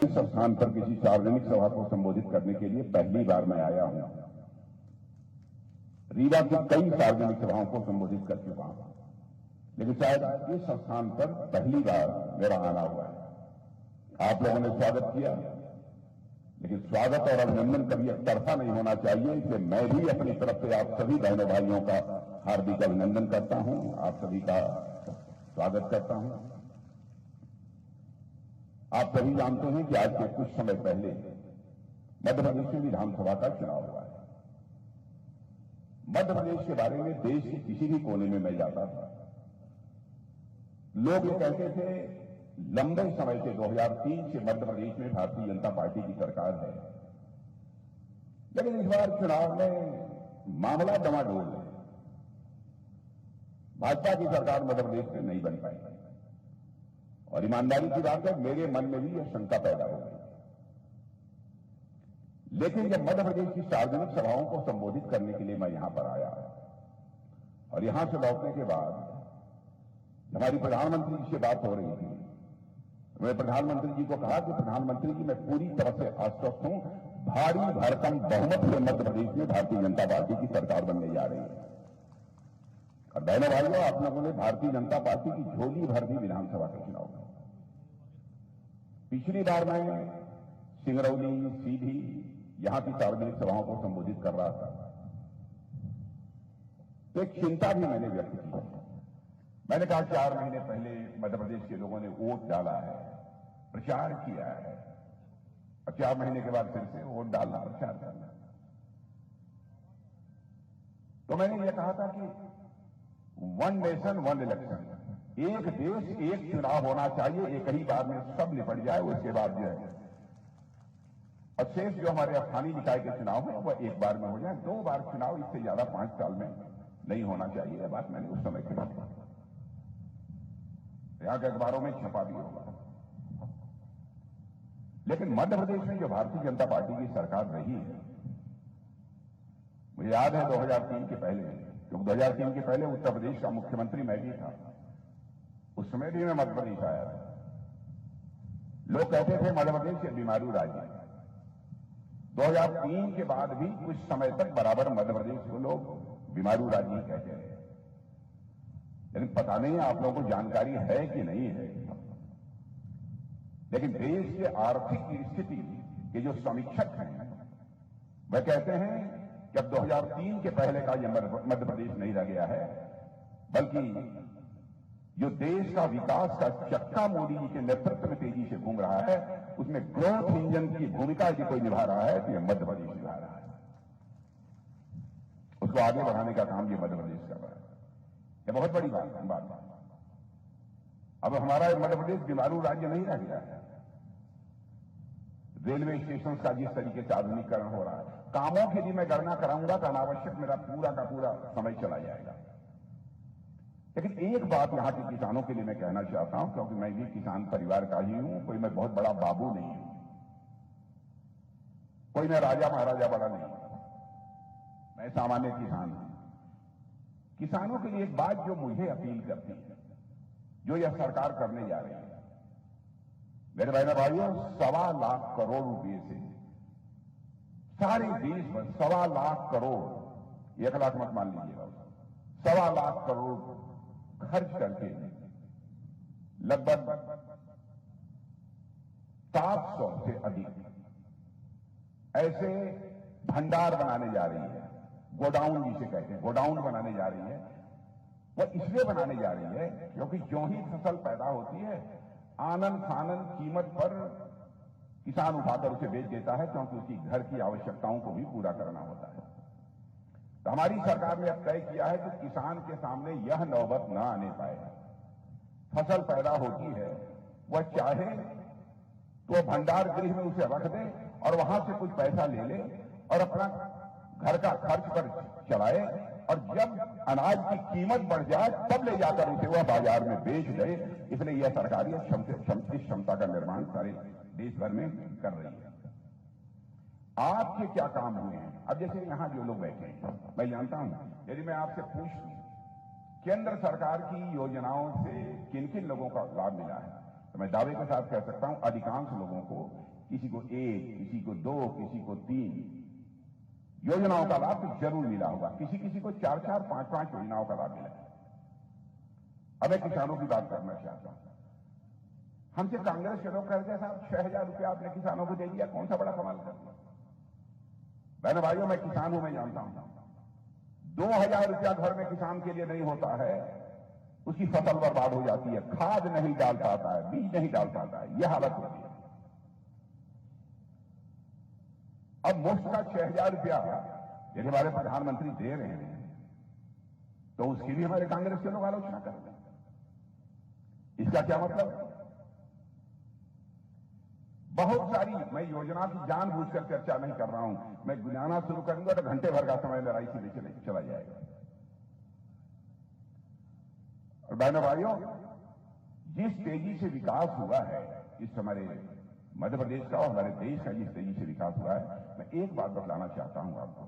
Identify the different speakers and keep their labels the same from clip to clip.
Speaker 1: इस स्थान पर किसी सार्वजनिक सभा को संबोधित करने के लिए पहली बार मैं आया हूं। रीवा की कई सार्वजनिक सभाओं को संबोधित कर चुका हूं, लेकिन शायद इस स्थान पर पहली बार मेरा आना हुआ है। आप लोगों ने स्वागत किया, लेकिन स्वागत और अभिनंदन कभी एक तरफा नहीं होना चाहिए। इसलिए मैं भी अपनी तरफ से आप सभी बहनों भाइयों का हार्दिक अभिनंदन करता हूं, आप सभी का स्वागत करता हूं। आप सभी जानते हैं कि आज के कुछ समय पहले मध्य प्रदेश में विधानसभा का चुनाव हुआ है। मध्य प्रदेश के बारे में देश के किसी भी कोने में मैं जाता था, लोग ये कहते थे लंबे समय से 2003 से मध्य प्रदेश में भारतीय जनता पार्टी की सरकार है, लेकिन इस बार चुनाव में मामला डमाडोल है। भाजपा की सरकार मध्य प्रदेश में नहीं बन पाई और ईमानदारी की बात है, मेरे मन में भी यह शंका पैदा हो गई। लेकिन जब मध्य प्रदेश की सार्वजनिक सभाओं को संबोधित करने के लिए मैं यहां पर आया और यहां से लौटने के बाद हमारी प्रधानमंत्री जी से बात हो रही थी, मैं प्रधानमंत्री जी को कहा कि प्रधानमंत्री जी मैं पूरी तरह से आश्वस्त हूं, भारी भरकम बहुमत से मध्य प्रदेश में भारतीय जनता पार्टी की सरकार बनने जा रही है। और बहनों भाइयों, आप लोगों ने भारतीय जनता पार्टी की झोली भर दी विधानसभा के चुनाव में। पिछली बार मैं सिंगरौली, सीधी यहां की सार्वजनिक सभाओं को संबोधित कर रहा था, तो एक चिंता भी मैंने व्यक्त की। मैंने कहा 4 महीने पहले मध्य प्रदेश के लोगों ने वोट डाला है, प्रचार किया है, और 4 महीने के बाद फिर से वोट डालना, प्रचार करना। तो मैंने यह कहा था कि 1 नेशन 1 इलेक्शन, एक देश एक चुनाव होना चाहिए, एक ही बार में सब निपट जाए, उसके बाद जो है और शेष जो हमारे स्थानीय निकाय के चुनाव है वह एक बार में हो जाए। 2 बार चुनाव इससे ज्यादा 5 साल में नहीं होना चाहिए। यह बात मैंने उस समय कही, यहां के अखबारों में छपा भी होगा। लेकिन मध्य प्रदेश में जो भारतीय जनता पार्टी की सरकार रही है, मुझे याद है 2003 के पहले, क्योंकि 2003 के पहले उत्तर प्रदेश का मुख्यमंत्री मैं भी था, उस समय भी मैं मध्य प्रदेश आया था। लोग कहते थे मध्य प्रदेश एक बीमारू राज्य है। 2003 के बाद भी कुछ समय तक बराबर मध्य प्रदेश को लोग बीमारू राज्य ही कहते हैं, लेकिन पता नहीं आप लोगों को जानकारी है कि नहीं है। लेकिन देश के आर्थिक स्थिति के जो समीक्षक हैं वह कहते हैं कि अब 2003 के पहले का यह मध्य प्रदेश नहीं रह गया है, बल्कि जो देश का विकास का चक्का मोदी जी के नेतृत्व में तेजी से घूम रहा है, उसमें ग्रोथ इंजन की भूमिका यदि कोई निभा रहा है तो यह मध्य प्रदेश निभा रहा है। उसको आगे बढ़ाने का काम ये मध्य प्रदेश कर रहा है। यह बहुत बड़ी बात है। अब हमारा मध्य प्रदेश बीमारू राज्य नहीं रह गया है। रेलवे स्टेशन का जिस तरीके से आधुनिकीकरण हो रहा है, कामों की यदि मैं गणना कराऊंगा तो अनावश्यक मेरा पूरा का पूरा समय चला जाएगा। लेकिन एक बात यहां के किसानों के लिए मैं कहना चाहता हूं, क्योंकि मैं भी किसान परिवार का ही हूं, कोई मैं बहुत बड़ा बाबू नहीं हूं, कोई मैं राजा महाराजा बड़ा नहीं हूं, मैं सामान्य किसान हूं। किसानों के लिए एक बात जो मुझे अपील करती है, जो यह सरकार करने जा रही है, मेरे बहनों भाइयों, 1.25 लाख करोड़ रुपए से सारे देश में 1.25 लाख करोड़, 1 लाख मत मान लीजिएगा, 1.25 लाख करोड़ खर्च करके लगभग 700 से अधिक ऐसे भंडार बनाने जा रही है, गोडाउन जिसे कहते हैं, गोडाउन बनाने जा रही है। वह इसलिए बनाने जा रही है क्योंकि जो ही फसल पैदा होती है, आनन फानन कीमत पर किसान उठाकर उसे बेच देता है, क्योंकि उसकी घर की आवश्यकताओं को भी पूरा करना होता है। तो हमारी सरकार ने अब तय किया है कि किसान के सामने यह नौबत न आने पाए। फसल पैदा होती है, वह चाहे तो भंडार गृह में उसे रख दे और वहां से कुछ पैसा ले ले और अपना घर का खर्च पर चलाए, और जब अनाज की कीमत बढ़ जाए तब ले जाकर उसे वह बाजार में बेच दे। इसलिए यह सरकार इस क्षमता का निर्माण सारे देश भर में कर रही है। आपके क्या काम हुए हैं? अब जैसे यहां जो लोग बैठे हैं, मैं जानता हूं, यदि मैं आपसे पूछूं केंद्र सरकार की योजनाओं से किन किन लोगों का लाभ मिला है, तो मैं दावे के साथ कह सकता हूं अधिकांश लोगों को किसी को 1, किसी को 2, किसी को 3 योजनाओं का लाभ तो जरूर मिला होगा। किसी किसी को 4-4, 5-5 योजनाओं का लाभ मिला। अब मैं किसानों की बात करना चाहता हूं। हमसे कांग्रेस के लोग कहते हैं साहब 6,000 रुपया आपने किसानों को दे दिया, कौन सा बड़ा कमाल कर दिया। बहनों भाइयों, मैं किसान हूं, मैं जानता हूं 2,000 रुपया घर में किसान के लिए नहीं होता है, उसकी फसल बर्बाद हो जाती है, खाद नहीं डाल पाता है, बीज नहीं डाल पाता है, यह हालत होती है। अब मुफ्त का 6,000 रुपया यदि हमारे प्रधानमंत्री दे रहे हैं तो उसकी भी हमारे कांग्रेस के लोग आलोचना कर रहे हैं। इसका क्या मतलब है? बहुत सारी, मैं योजना की जानबूझकर चर्चा नहीं कर रहा हूं, मैं गिनाना शुरू करूंगा तो घंटे भर का समय लड़ाई के लिए चला जाएगा। और बहनों भाइयों, जिस तेजी से विकास हुआ है इस हमारे मध्य प्रदेश का और हमारे देश का जिस तेजी से विकास हुआ है, मैं एक बात बतलाना चाहता हूं आपको।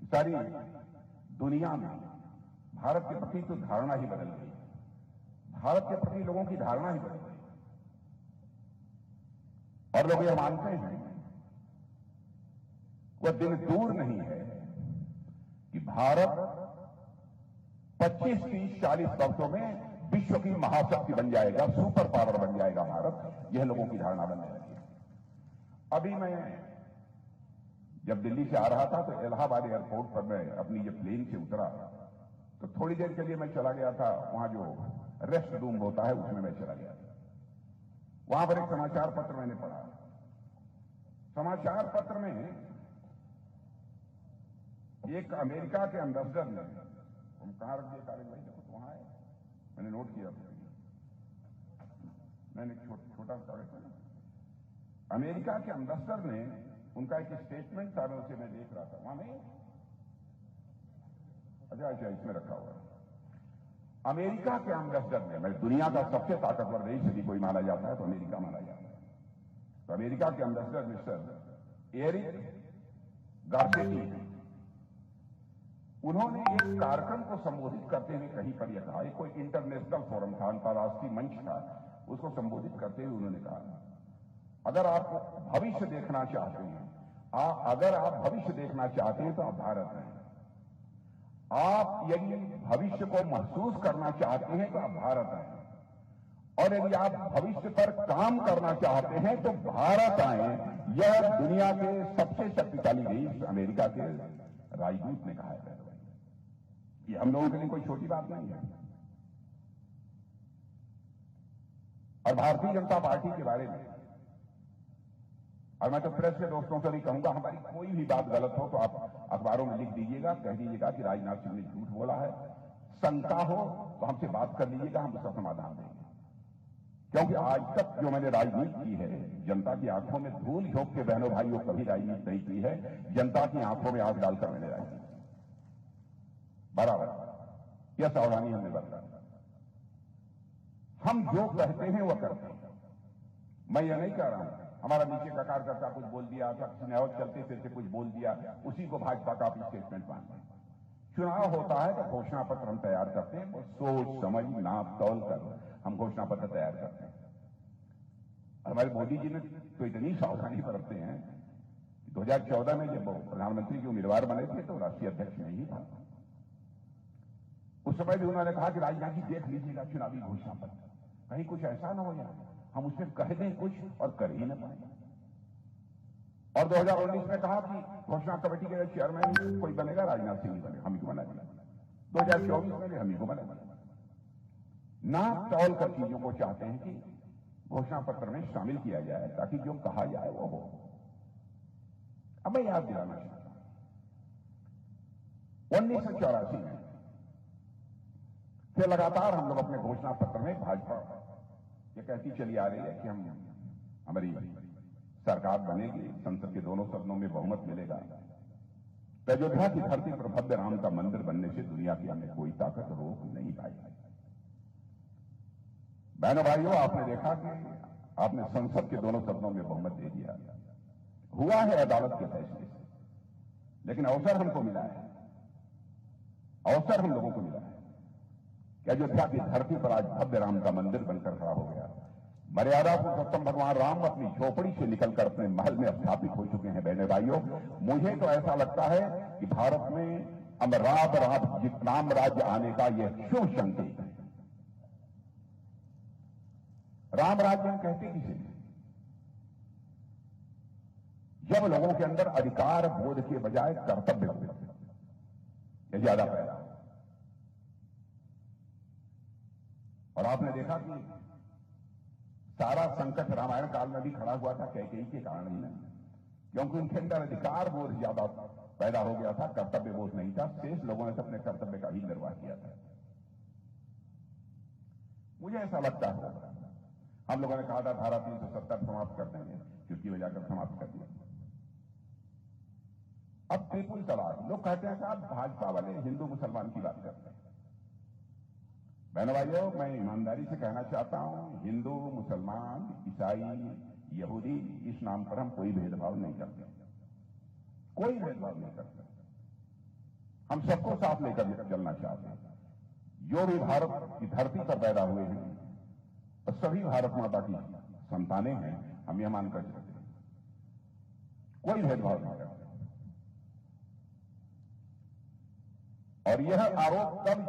Speaker 1: सारी दुनिया में भारत के प्रति तो धारणा ही बदल गई, भारत के प्रति लोगों की धारणा ही बदल गई। और लोग यह मानते हैं, वह दिन दूर नहीं है कि भारत 25, 30, 40 वर्षों में विश्व की महाशक्ति बन जाएगा, सुपर पावर बन जाएगा भारत। यह लोगों की धारणा बनने लगी है। अभी मैं जब दिल्ली से आ रहा था तो इलाहाबाद एयरपोर्ट पर मैं अपनी ये प्लेन से उतरा तो थोड़ी देर के लिए मैं चला गया था, वहां जो रेस्ट रूम होता है उसमें मैं चला गया था। वहां पर एक समाचार पत्र मैंने पढ़ा। समाचार पत्र में एक अमेरिका के एम्बेसडर ने, हम कहां रख दिए कागज भाई, देखो तो वहां है, मैंने नोट किया था, मैंने छोटा कागज। अमेरिका के एम्बेसडर ने, उनका एक स्टेटमेंट था, उसे मैं देख रहा था, वहां नहीं, अच्छा इसमें रखा हुआ है। अमेरिका के एम्बेसडर ने, मैं दुनिया का सबसे ताकतवर देश यदि कोई माना जाता है तो अमेरिका माना जाता है। तो अमेरिका के एम्बेसडर मिस्टर एरिक गार्सेटी, उन्होंने एक कार्यक्रम को संबोधित करते हुए कहीं पर यह कहा, कोई इंटरनेशनल फोरम था, अंतर्राष्ट्रीय मंच था, उसको संबोधित करते हुए उन्होंने कहा, अगर आप भविष्य देखना चाहते हैं, अगर आप भविष्य देखना चाहते हैं तो आप भारत में, आप यदि भविष्य को महसूस करना चाहते हैं तो आप भारत आए, और यदि आप भविष्य पर काम करना चाहते हैं तो भारत आए। यह दुनिया के सबसे शक्तिशाली देश अमेरिका के राजदूत ने कहा है। ये हम लोगों के लिए कोई छोटी बात नहीं है। और भारतीय जनता पार्टी के बारे में, और मैं तो प्रेस के दोस्तों से भी कहूंगा, हमारी कोई भी बात गलत हो तो आप अखबारों में लिख दीजिएगा, कह दीजिएगा कि राजनाथ सिंह ने झूठ बोला है। शंका हो तो हमसे बात कर लीजिएगा, हम उसका समाधान देंगे। क्योंकि आज तक जो मैंने राजनीति की है, जनता की आंखों में धूल झोंक के बहनों भाइयों कभी राजनीति नहीं की है। जनता की आंखों में आंख डालकर मैंने राजनीति बराबर, यह सावधानी हमने बरता। हम जो कहते हैं वह करते हैं। मैं यह नहीं कह रहा हूं हमारा नीचे का कार्यकर्ता कुछ बोल दिया था, किसी ने और चलते फिरते कुछ बोल दिया, उसी को भाजपा का स्टेटमेंट मानते हैं। चुनाव होता है तो घोषणा पत्र हम तैयार करते हैं, और सोच समझ नाप तौल कर हम घोषणा पत्र तैयार करते हैं। हमारे मोदी जी ने तो इतनी सावधानी बरतते हैं, 2014 में जब प्रधानमंत्री के उम्मीदवार बने थे तो राष्ट्रीय अध्यक्ष नहीं था, उस समय भी उन्होंने कहा कि राजनाथ जी देख लीजिएगा चुनावी घोषणा पत्र, कहीं कुछ ऐसा ना हो जाए हम उसमें कह दें कुछ और कर ही न पाए। और 2019 में कहा कि घोषणा कमेटी के चेयरमैन कोई बनेगा, राजनाथ सिंह ही बनेगा, हम ही को बनाएगा। 2024 में भी हम ही को बनाएगा। नाप तौल कर चीजों को चाहते हैं कि घोषणा पत्र में शामिल किया जाए ताकि जो कहा जाए वो हो। अब मैं याद दिलाना चाहता हूं, 1984 में फिर लगातार हम लोग अपने घोषणा पत्र में भाजपा ये कहती चली आ रही है कि हम हमारी सरकार बनेगी, संसद के दोनों सदनों में बहुमत मिलेगा, तो अयोध्या की धरती पर भव्य राम का मंदिर बनने से दुनिया की हमें कोई ताकत रोक नहीं पाई। बहनों भाइयों, आपने देखा कि आपने संसद के दोनों सदनों में बहुमत दे दिया, हुआ है अदालत के फैसले से, लेकिन अवसर हमको मिला है, अवसर हम लोगों को मिला है कि अयोध्या की धरती पर आज भव्य राम का मंदिर बनकर खड़ा हो गया। मर्यादा पुरुषोत्तम भगवान राम अपनी झोपड़ी से निकलकर अपने महल में स्थापित हो चुके हैं। बहने भाइयों, मुझे तो ऐसा लगता है कि भारत में अब राम राज्य आने का यह शुभ संकेत है। राम राज्य हम कहते किसे? जब लोगों के अंदर अधिकार बोध के बजाय कर्तव्य बोध यह ज्यादा पैदा हो। और आपने देखा कि सारा संकट रामायण काल में भी खड़ा हुआ था कैकेयी के कारण ही नहीं, क्योंकि उनके अंदर अधिकार बोध ज्यादा पैदा हो गया था, कर्तव्य बोध नहीं था। शेष लोगों ने अपने कर्तव्य का ही निर्वाह किया था। मुझे ऐसा लगता है हम लोगों ने कहा था धारा 370 समाप्त कर देंगे, चुटकी बजाकर समाप्त कर दिया। अब ट्रिपल तलाक, लोग कहते हैं साहब भाजपा वाले हिंदू मुसलमान की बात करते हैं। बहनों भाइयों, मैं ईमानदारी से कहना चाहता हूं, हिंदू मुसलमान ईसाई यहूदी इस नाम पर हम कोई भेदभाव नहीं करते, कोई भेदभाव नहीं करते। हम सबको साथ लेकर चलना चाहते हैं। जो भी भारत की धरती पर पैदा हुए हैं तो सभी भारत माता की संतानें हैं, हम यह मानकर चलते हैं, कोई भेदभाव नहीं करते। और यह आरोप कब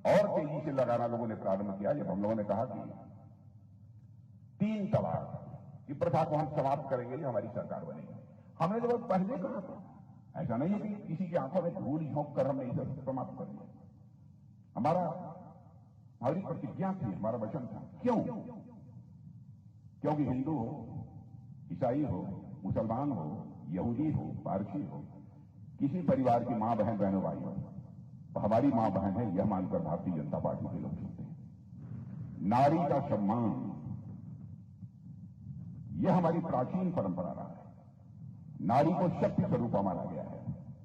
Speaker 1: और तेजी से लगाना लोगों ने प्रारंभ किया जब हम लोगों ने कहा कि 3 तलाक की प्रथा को हम समाप्त करेंगे, ये हमारी सरकार बनेगी। हमने जब पहले कहा था, ऐसा नहीं है कि किसी की आंखों में धूल झोंक कर हमने इसे समाप्त कर दिया। हमारी प्रतिज्ञा थी, हमारा वचन था। क्यों? क्योंकि हिंदू हो, ईसाई हो, मुसलमान हो, यहूदी हो, पारसी हो, किसी परिवार की मां बहन बहनों भाई हो, तो हमारी मां बहन है यह मानकर भारतीय जनता पार्टी के लोग चलते हैं। नारी का सम्मान यह हमारी प्राचीन परंपरा रहा है। नारी को शक्ति स्वरूप माना गया है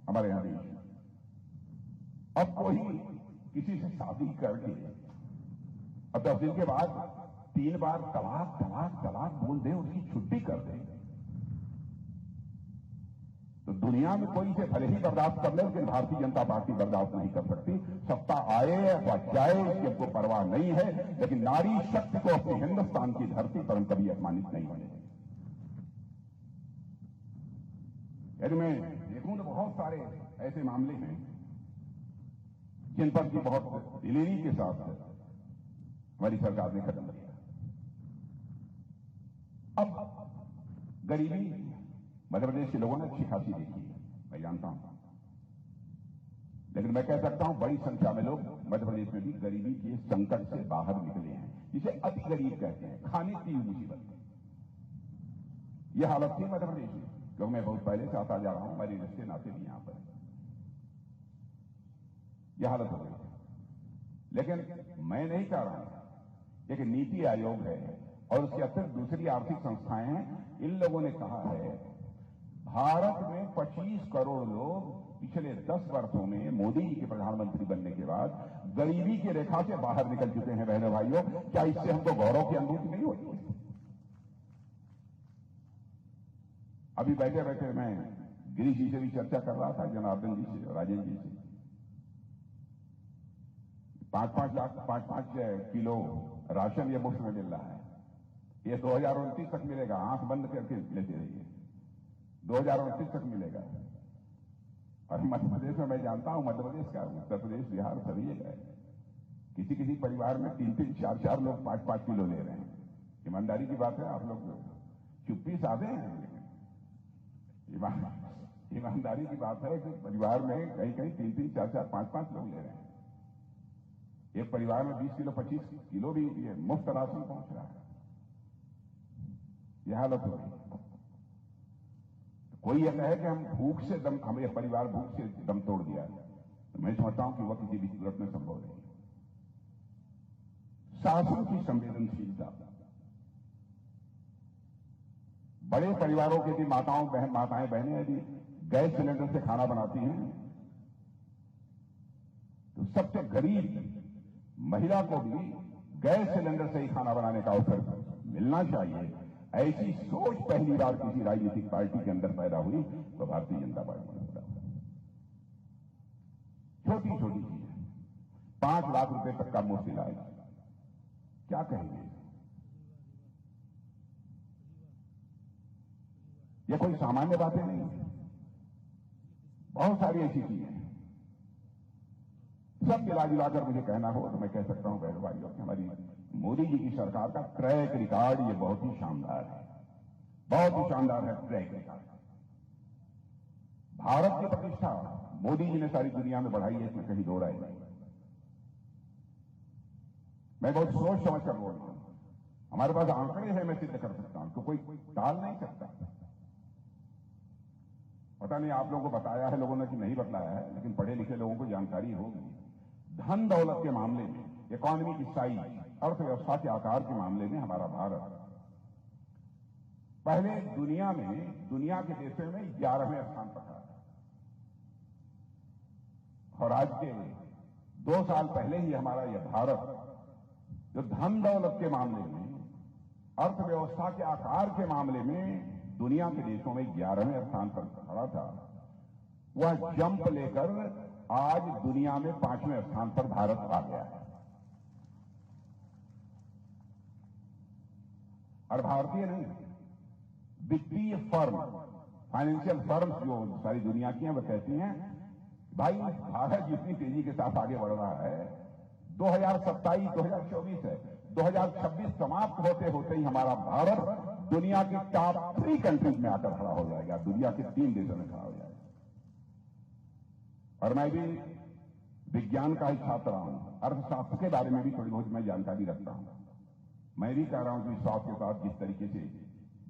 Speaker 1: हमारे यहां देश में। अब कोई किसी से शादी करके अब 10 दिन के बाद 3 बार तलाक तलाक तलाक बोल दे, उसकी छुट्टी कर दे, तो दुनिया में कोई इसे भले ही बर्दाश्त कर ले, लेकिन भारतीय जनता पार्टी बर्दाश्त नहीं कर सकती। सत्ता आए या जाए इसकी हमको परवाह नहीं है, लेकिन नारी शक्ति को अपने हिंदुस्तान की धरती पर हम कभी अपमानित नहीं होने देंगे। यदि मैं देखूं तो बहुत सारे ऐसे मामले हैं जिन पर की बहुत दिलेरी के साथ हमारी सरकार ने कदम लिया। अब गरीबी मध्य प्रदेश के लोगों ने अच्छी खासी देखी है, मैं जानता हूं, लेकिन मैं कह सकता हूं बड़ी संख्या में लोग मध्य प्रदेश में भी गरीबी के संकट से बाहर निकले हैं, जिसे अति गरीब कहते हैं, खाने की मुसीबत। यह हालत थी मध्य प्रदेश में, क्योंकि मैं बहुत पहले से आता जा रहा हूं, मेरे रिश्ते नाते भी यहां पर यह हालत हो गई। लेकिन मैं नहीं कह रहा हूं, एक नीति आयोग है और उसके अतिरिक्त दूसरी आर्थिक संस्थाएं हैं, इन लोगों ने कहा है भारत में 25 करोड़ लोग पिछले 10 वर्षों में मोदी जी के प्रधानमंत्री बनने के बाद गरीबी की रेखा से बाहर निकल चुके हैं। बहनों भाइयों, क्या इससे हमको गौरव की अनुभूति नहीं होती? अभी बैठे बैठे मैं गिरीश जी से भी चर्चा कर रहा था, जनार्दन जी से, राजेंद्र जी से। 5-5 किलो राशन ये मुफ्त में मिल रहा है। ये 2029 तक मिलेगा, आंख बंद करके लेते रहिए, 2029 तक मिलेगा। और मध्य प्रदेश में मैं जानता हूं, मध्य प्रदेश का, उत्तर प्रदेश, बिहार सभी जगह किसी किसी परिवार में 3-3, 4-4 लोग 5-5 किलो ले रहे हैं। ईमानदारी की बात है, आप लोग चुप्पी साधे हैं, ईमानदारी की बात है कि परिवार में कहीं कहीं 3-3, 4-4, 5-5 लोग ले रहे हैं। एक परिवार में 20 किलो 25 किलो भी ये मुफ्त राशन पहुंच रहा है। यह हालत हो गई। कोई यह कहे कि हम भूख से दम, हमें परिवार भूख से दम तोड़ दिया, तो मैं समझता हूं कि वह किसी भी सूरत में संभव नहीं। शासन की संवेदनशीलता, बड़े परिवारों के भी माताएं बहनें यदि गैस सिलेंडर से खाना बनाती हैं तो सबसे गरीब महिला को भी गैस सिलेंडर से ही खाना बनाने का अवसर मिलना चाहिए। ऐसी सोच पहली बार किसी राजनीतिक पार्टी के अंदर पैदा हुई तो भारतीय जनता पार्टी में पैदा हुई। छोटी छोटी चीजें, 5 लाख रुपए तक का मुफ्त इलाज, क्या कहेंगे? ये कोई सामान्य बातें नहीं है, बहुत सारी ऐसी चीजें हैं। सब मिला जुलाकर मुझे कहना हो तो मैं कह सकता हूं बहनों भाइयों कि हमारी मोदी जी की सरकार का ट्रैक रिकॉर्ड ये बहुत ही शानदार है, बहुत ही शानदार है ट्रैक रिकॉर्ड। भारत की प्रतिष्ठा मोदी जी ने सारी दुनिया में बढ़ाई है, इसमें कहीं दो राय नहीं। मैं बहुत सोच समझ कर बोल रहा हूं, हमारे पास आंकड़े हैं, मैं सिद्ध कर सकता हूं, तो कोई टाल नहीं सकता। पता नहीं आप लोगों को बताया है लोगों ने कि नहीं बताया है, लेकिन पढ़े लिखे लोगों को जानकारी होगी। धन दौलत के मामले में, इकोनॉमी की साइज, अर्थव्यवस्था के आकार के मामले में हमारा भारत पहले दुनिया के देशों में 11वें स्थान पर था, और आज के 2 साल पहले ही हमारा यह भारत जो धन दौलत के मामले में, अर्थव्यवस्था के आकार के मामले में दुनिया के देशों में 11वें स्थान पर खड़ा था, वह जंप लेकर आज दुनिया में 5वें स्थान पर भारत आ गया है। और भारतीय नहीं, वित्तीय फर्म, फाइनेंशियल फर्म्स जो सारी दुनिया की हैं, वह कहती हैं भाई भारत जितनी तेजी के साथ आगे बढ़ रहा है, 2027 2024 है, 2026 समाप्त होते होते ही हमारा भारत दुनिया की टॉप 3 कंट्रीज में आकर खड़ा हो जाएगा, दुनिया के 3 देशों में खड़ा हो जाएगा। और मैं भी विज्ञान का ही छात्र हूं, अर्थशास्त्र के बारे में भी थोड़ी बहुत मैं जानकारी रखता हूं। मैं भी कह रहा हूं कि विश्वास के साथ जिस तरीके से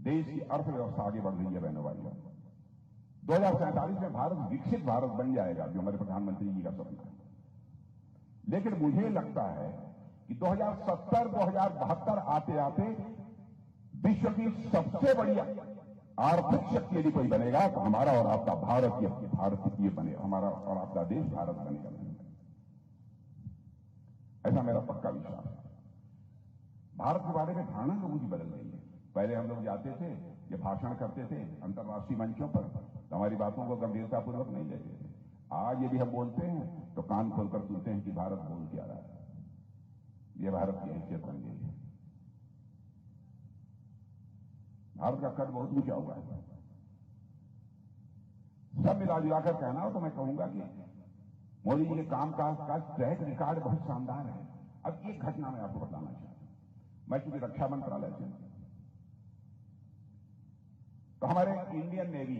Speaker 1: देश की अर्थव्यवस्था आगे बढ़ रही है बहनों भाइयों, 2047 में भारत विकसित भारत बन जाएगा, जो हमारे प्रधानमंत्री जी का सपना है। लेकिन मुझे लगता है कि 2070-2072 आते आते विश्व की सबसे बड़ी आर्थिक शक्ति यदि कोई बनेगा तो हमारा और आपका भारत ये बनेगा, हमारा और आपका देश भारत बनेगा। ऐसा मेरा पक्का विश्वास है। भारत के बारे में धारणा लोगों की बदल गई है। पहले हम लोग जाते थे, ये भाषण करते थे अंतर्राष्ट्रीय मंचों पर, तो हमारी बातों को गंभीरतापूर्वक नहीं लेते थे। आज यदि हम बोलते हैं तो कान खोलकर सुनते हैं कि भारत बोल क्या रहा है। ये भारत की हैसियत बन गई है। भारत का कद बहुत ऊंचा हुआ है। सब मिला जुलाकर कहना हो तो मैं कहूंगा कि मोदी जी के काम का ट्रैक रिकॉर्ड बहुत शानदार है। अब एक घटना मैं आपको बताना चाहता हूं। मैं चूंकि रक्षा मंत्रालय से, तो हमारे इंडियन नेवी,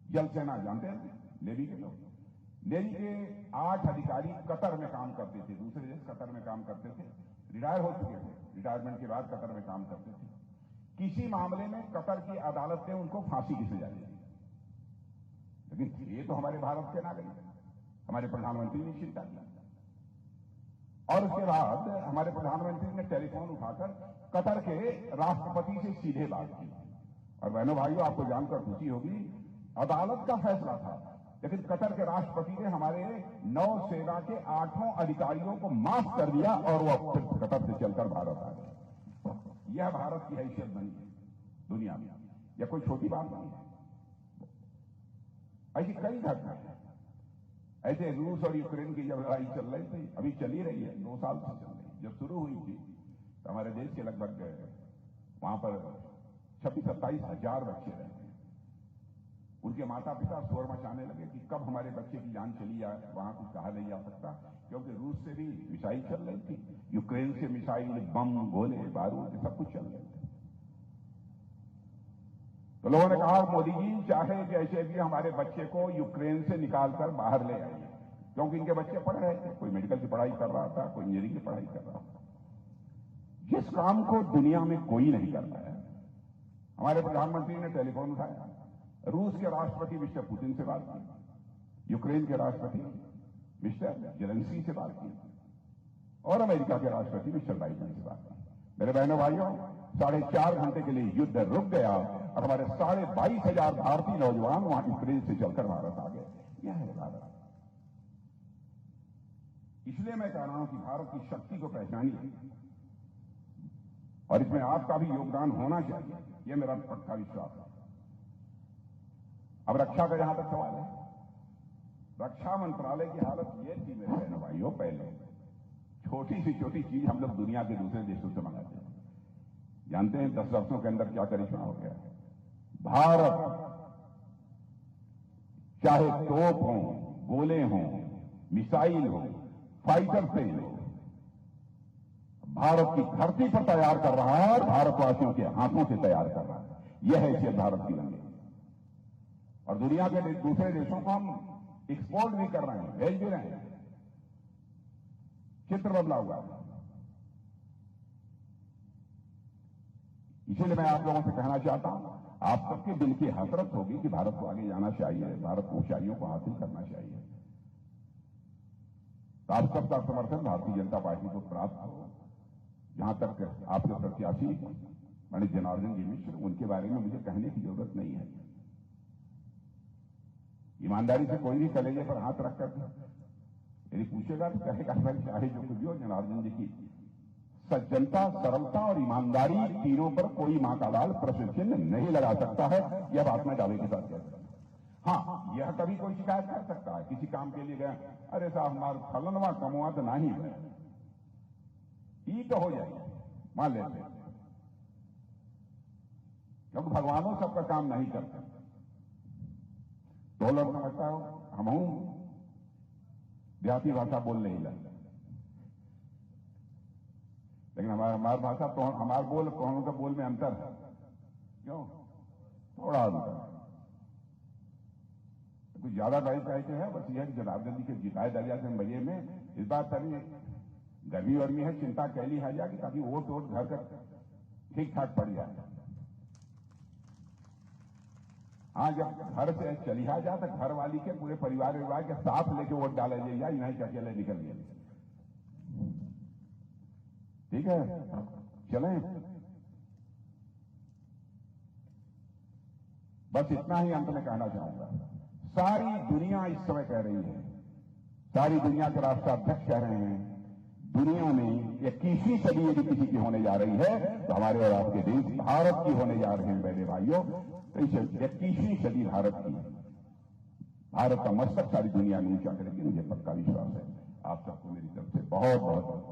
Speaker 1: जल सेना जानते हैं नेवी के लोग, नेवी के 8 अधिकारी कतर में काम करते थे, दूसरे देश कतर में काम करते थे, रिटायर हो चुके थे, रिटायरमेंट के बाद कतर में काम करते थे। किसी मामले में कतर की अदालत ने उनको फांसी की सजा दी, लेकिन ये तो हमारे भारत के नागरिक, हमारे प्रधानमंत्री ने चिंता की। और उसके बाद हमारे प्रधानमंत्री ने टेलीफोन उठाकर कतर के राष्ट्रपति से सीधे बात की। और बहनों भाइयों, आपको जानकर खुशी होगी, अदालत का फैसला था, लेकिन कतर के राष्ट्रपति ने हमारे नौसेना के 8 अधिकारियों को माफ कर दिया और वो कतर से चलकर भारत आ गए। यह भारत की हैसियत बनी है दुनिया में। यह कोई छोटी बात नहीं है। ऐसी कई घटनाएं हैं। ऐसे रूस और यूक्रेन की जब लड़ाई चल रही थी, अभी चली रही है, 2 साल से चल रही है, जब शुरू हुई थी तो हमारे देश के लगभग वहां पर 26-27 हजार बच्चे रहते हैं। उनके माता पिता शोर मचाने लगे कि कब हमारे बच्चे की जान चली जाए, वहां कुछ कहा नहीं जा सकता, क्योंकि रूस से भी मिसाइल चल रही थी, यूक्रेन से मिसाइल, बम, गोले, बारूद, सब कुछ चल रहे थे। तो लोगों ने कहा मोदी जी चाहे जैसे भी हमारे बच्चे को यूक्रेन से निकालकर बाहर ले आइए, क्योंकि इनके बच्चे पढ़ रहे थे, कोई मेडिकल की पढ़ाई कर रहा था, कोई इंजीनियरिंग की पढ़ाई कर रहा था। जिस काम को दुनिया में कोई नहीं कर पाया, हमारे प्रधानमंत्री ने टेलीफोन उठाया, रूस के राष्ट्रपति मिस्टर पुतिन से बात की, यूक्रेन के राष्ट्रपति मिस्टर जेलेंस्की से बात की, और अमेरिका के राष्ट्रपति मिस्टर बाइडेन से बात की। मेरे बहनों भाइयों, 4.5 घंटे के लिए युद्ध रुक गया और हमारे 22,500 भारतीय नौजवान वहां यूक्रेन से चलकर भारत आ गए। यह है भारत। इसलिए मैं कह रहा हूं कि भारत की शक्ति को पहचानिए और इसमें आपका भी योगदान होना चाहिए, यह मेरा पक्का विश्वास है। अब रक्षा का जहां तक सवाल है, रक्षा मंत्रालय की हालत यह थी मेरे बहनों भाइयों, पहले छोटी से छोटी चीज हम लोग दुनिया के दूसरे देशों से मंगाते हैं। जानते हैं 10 वर्षों के अंदर क्या करिश्मा हो गया? भारत चाहे तोप हो, गोले हों, मिसाइल हो, फाइटर प्लेन हो, भारत की धरती पर तैयार कर रहा है और भारतवासियों के हाथों से तैयार कर रहा है। यह है इसे भारत की लंबी। और दुनिया के दूसरे देशों को हम एक्सपोर्ट भी कर रहे हैं, भेज भी रहे हैं। चित्र बदला हुआ है। इसीलिए मैं आप लोगों से कहना चाहता हूं, आप सबके दिल की हसरत होगी कि भारत को आगे जाना चाहिए, भारत को ऊंचाइयों को हासिल करना चाहिए। तो आप सबका समर्थन भारतीय जनता पार्टी को प्राप्त हो। जहां तक आपके प्रत्याशी पंडित जनार्दन जी मिश्र, उनके बारे में मुझे कहने की जरूरत नहीं है। ईमानदारी से कोई भी कलेजे पर हाथ रखकर यदि पूछेगा तो कहेगा भाई चाहे जो कुछ भी हो, जनार्दन जी की सज्जनता, सरलता और ईमानदारी तीनों पर कोई मां का लाल प्रश्न चिन्ह नहीं लगा सकता है। यह बात मैं दावे के साथ कह सकता हूं। हाँ, यह कभी कोई शिकायत कर सकता है, किसी काम के लिए गया, अरे साहब हमारा फलनवा कमुआ तो नहीं है, ये तो हो जाए, मान लेते, क्योंकि भगवानों सबका काम नहीं करते। तो लोग समझता हो हम देहाती भाषा बोल नहीं लगता, लेकिन हमारी भाषा तो हमारे बोल कौनों के बोल में अंतर है। क्यों? थोड़ा अंतर है। कुछ ज्यादा बड़ी कहते हैं बस यह जनार्दन जी के जिताए दरिया से बजे में इस बार तभी गर्मी वर्मी है, चिंता कैली है जाएगी ताकि वोट वोट घर तक ठीक ठाक पड़ जाए। हाँ, जब घर से चलिया जाए तो घर वाली के पूरे परिवार विवाह के साथ लेके वोट डाले जाइए, नहीं कि अकेले निकल गए। ठीक है, चलें। बस इतना ही अंत में कहना चाहूंगा। सारी दुनिया इस समय कह रही है, सारी दुनिया के राष्ट्राध्यक्ष कह रहे हैं, दुनिया में 21वीं सदी यदि किसी की होने जा रही है तो हमारे और आपके देश भारत की होने जा रहे हैं मेरे भाइयों। तो इस 21वीं सदी भारत की, भारत का मस्तक सारी दुनिया में ऊंचा करेगी, मुझे पक्का विश्वास है। आप सबको मेरी तरफ से बहुत बहुत